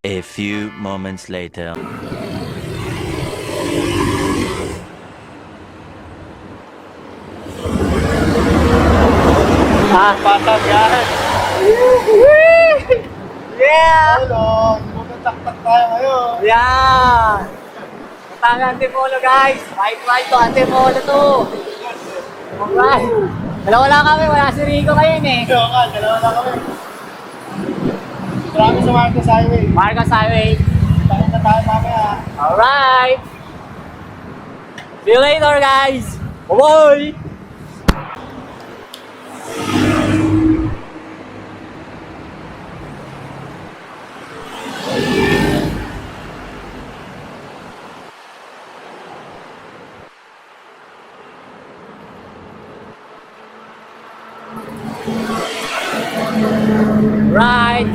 A few moments later. Patag yan! Yeah! Hello! Magtataktak tayo ngayon! Yeah! Patang Antipolo guys! Right to Antipolo to! Alright! Dalawa lang kami, wala si Rico ngayon eh. Dalawa na kami. Maraming sa Marcos Highway. Marcos Highway. Tayo na tayo mamaya. Alright! See you later guys! Bye-bye! Right.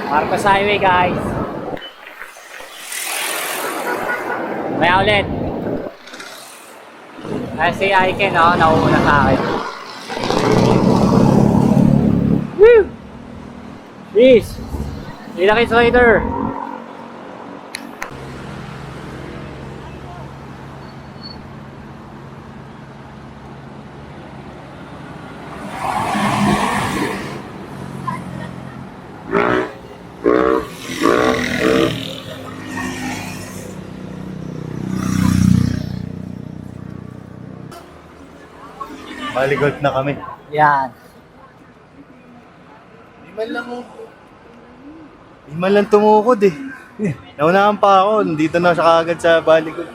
Marcos Highway guys. Maya ulit. Si Aiken nauuna sa akin. Woo! Peace! See you guys later. Maligot na kami. Yan. Di man lang tumukod eh. Naunahan pa ako, nandito na siya kaagad sa Balikod.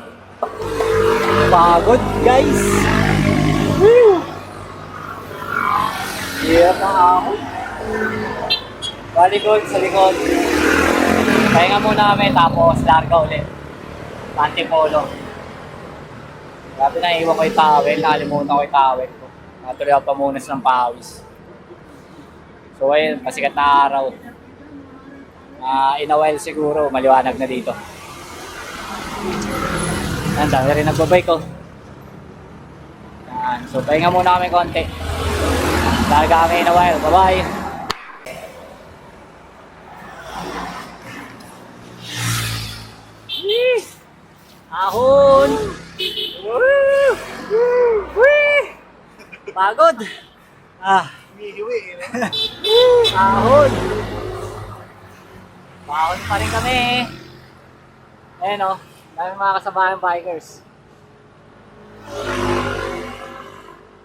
Pagod guys. Woo! Hirap na ako. Balikod sa likod. Pahinga muna kami tapos larga ulit. Antipolo. Grabe na iwan ko yung towel. Nakalimutan ko yung towel ko. Natuloy ako pamunas ng pawis. So ayun, pasikat na araw. In a while siguro, maliwanag na dito. Ang dami rin nagbabike ko. Yan. So, pahinga muna kami konti. Larga kami in a while. Bye-bye. Ahon! Woo! Woo! Pagod! Hinihiwi. Ahon! Ahon pa rin kami. Ayan o, daming mga kasabayang bikers.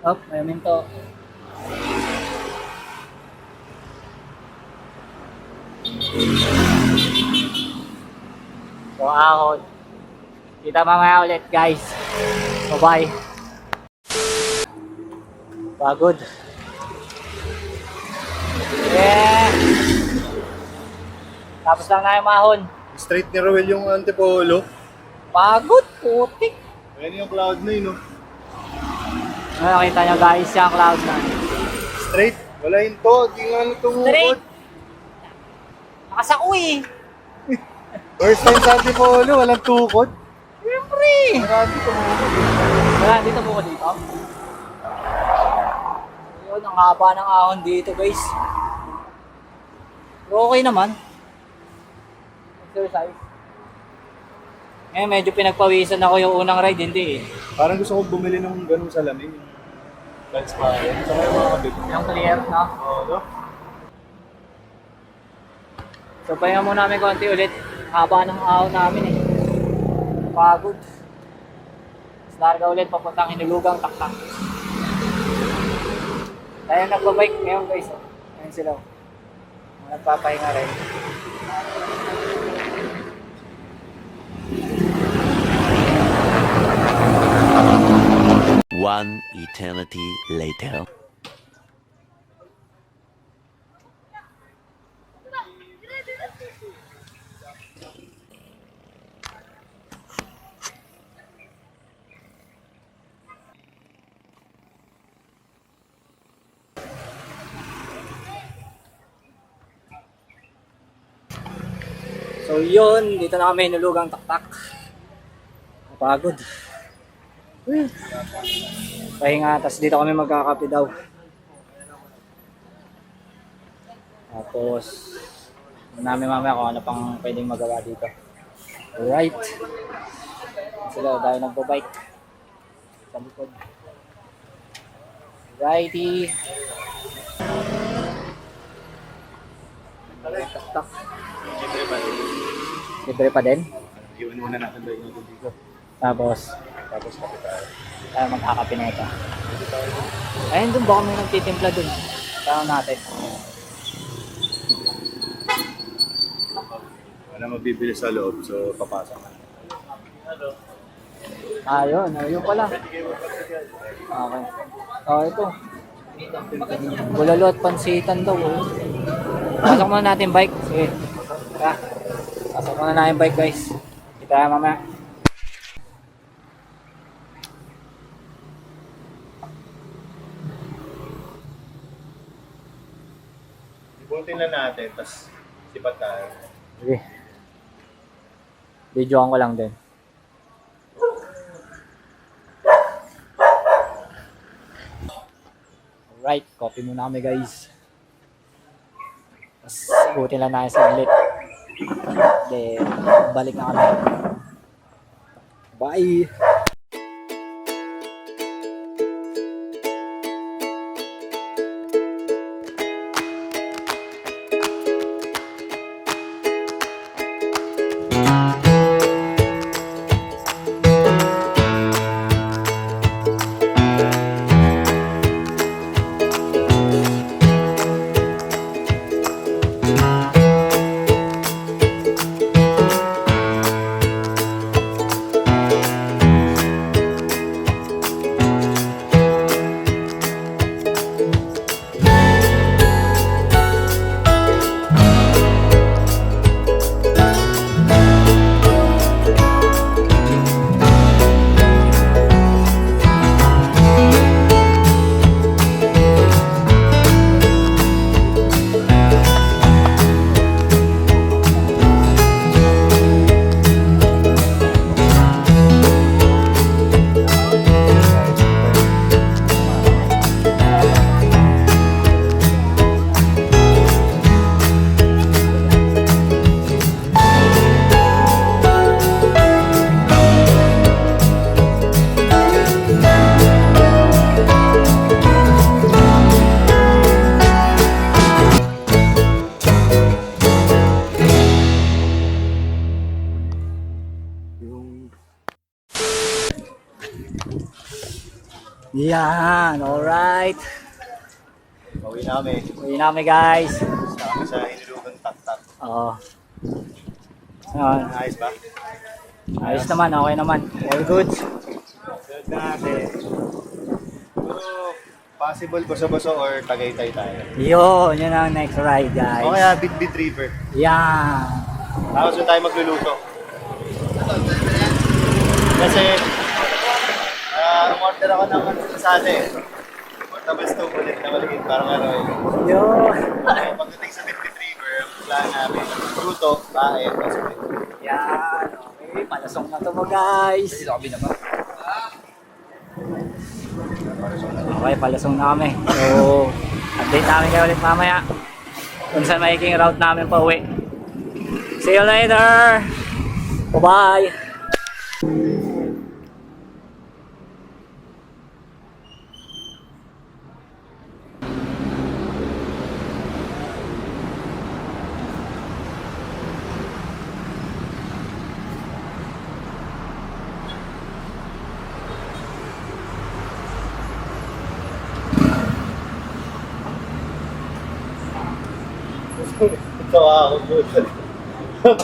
Oh, may minto. So, ahon. Kita mamaya ulit, guys. Bye-bye. Pagod. Yeah! Tapos lang na yung mahon. Straight ni Roel yung Antipolo. Pagod, putik. Ayan yung Cloud9, no? Ano nakita nyo guys, yung Cloud9. Straight. Wala yun to. Di nga tumukod. Straight! Nakasaku eh. First time sa Antipolo, walang tukod. Siyempre! Marami tumukod. Wala, dito mo ko dito. Yun, ang haba ng ahon dito guys. Pero okay naman. Exercise. Ngayon medyo pinagpawisan ako yung unang ride, hindi eh. Parang gusto ko bumili ng ganung salamin. Yung transparent. Saka yung mga kabit. Yung clear, no? Oo, no? So, pahinga muna namin konti ulit. Haba ng ahon namin eh. Pagod. Mas larga ulit, papuntang Hinulugang Taktak. Tayo nagbabike ngayon guys. Ayan sila. Nagpapahinga rin. One eternity later. So yun, dito na kami Hinulugang Taktak. Napagod. Pahinga, tapos dito kami magkakape daw. Tapos, namin mamaya kung ano pang pwedeng magawa dito. Alright. Sila, dahil nagbabike. Sa likod. Righty. Tak-tak. Libre pa din. Iwan muna natin doon yung dito. Tapos kapital. Magkakape na ito. Ayun doon, baka may nagtitimpla doon. Tawag natin. Wala mabibili sa loob, so papasok na. Ayun pala. Okay. Ito. Bulalo at pansitan daw. Pasok muna natin bike. Sige. Tara. Pasok muna natin bike guys. Kita tayo mamaya. Ibutin na natin, tapos sipat tayo. Sige. Videoan ko lang din. Alright, copy muna kami guys. Tapos ikutin lang natin saglit. Then, balik na kami. Bye! Yan, alright. Pauwi namin. Uwi namin guys. Basta kami sa Inilugang Tak-Tak. Oo. Yan. Ayos ba? Ayos naman, okay naman. All good. Sunod na natin. Pero possible Boso-Boso or Tagaytay tayo. Yun ang next ride O guys. kaya Bit-Bit River. Yan. Tapos doon tayo magluluto. Kasi umorder ako ng kasada eh. Portable stove ulit na maliit parang ano eh. Yun. Pagdating sa Bit-Bit River, ang plan namin, luto, kain, tapos ulit. Yan. Okay, palasong na to mo guys. Okay, palasong na kami. So, update namin kayo ulit mamaya kung saan magiging route namin pa uwi. See you later! Bye-bye! Tawa ako doon.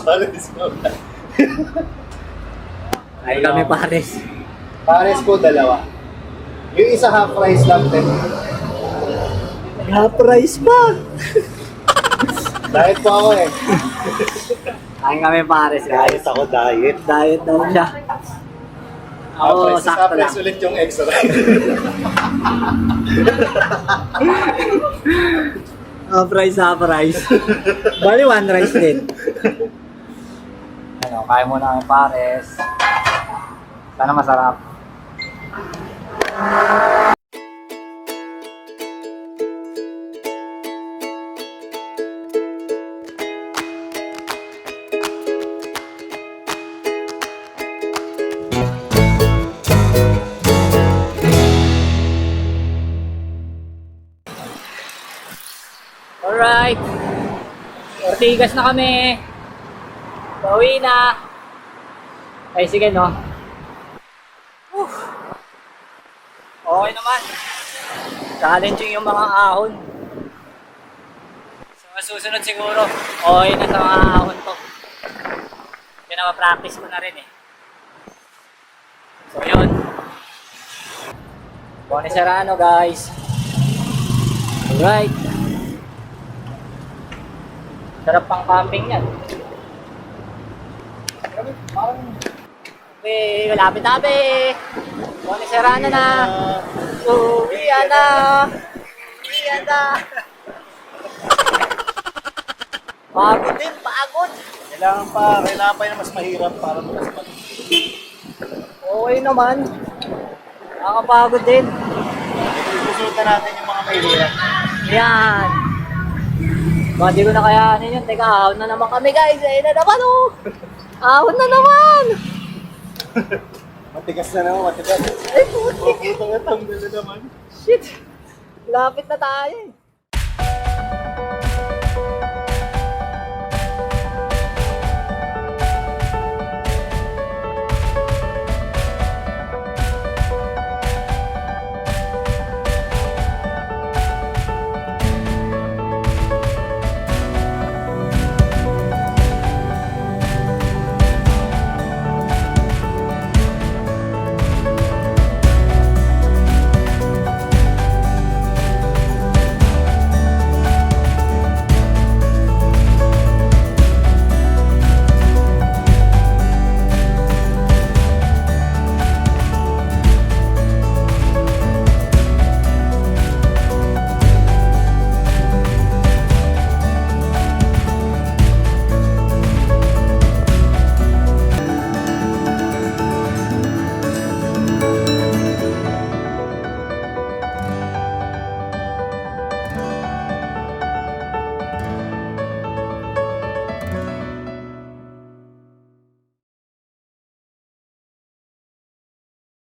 Pares ko. Ay kami pares. Pares ko dalawa. Yung isa half price lang din. Half price pa! Diet po ako eh. Kain kami pares guys. Diet ako, diet. Diet daw siya. Half Ako, price, sakto half lang. price ulit yung extra. Half price, half price. Bali, one rice din. Ano, kaya muna kami pares. Sana masarap. Alright. Ortigas na kami. Pauwi na. Ay, sige no. Okay naman. Challenging yung mga ahon. So, susunod siguro. Okay na sa mga ahon to. Pinapapractice ko na rin eh. So, yun. Boni Serrano guys. Alright. Sarap pang camping yan. Okay, malapit-lapit. Boni Serrano na. Uwian na. Uwian na. Pagod din, pagod. Kailangan pa yung mas mahirap para mas Okay naman. Nakakapagod din. susunod na natin yung mga mahirap. Yan. Ba, di ko na kayanin yun. Teka, ahon na naman kami guys. Ayun na naman oh. Ahon na naman. Matigas na naman, matigas. Ay, puti. Putang na tanggal na naman. Shit. Lapit na tayo eh.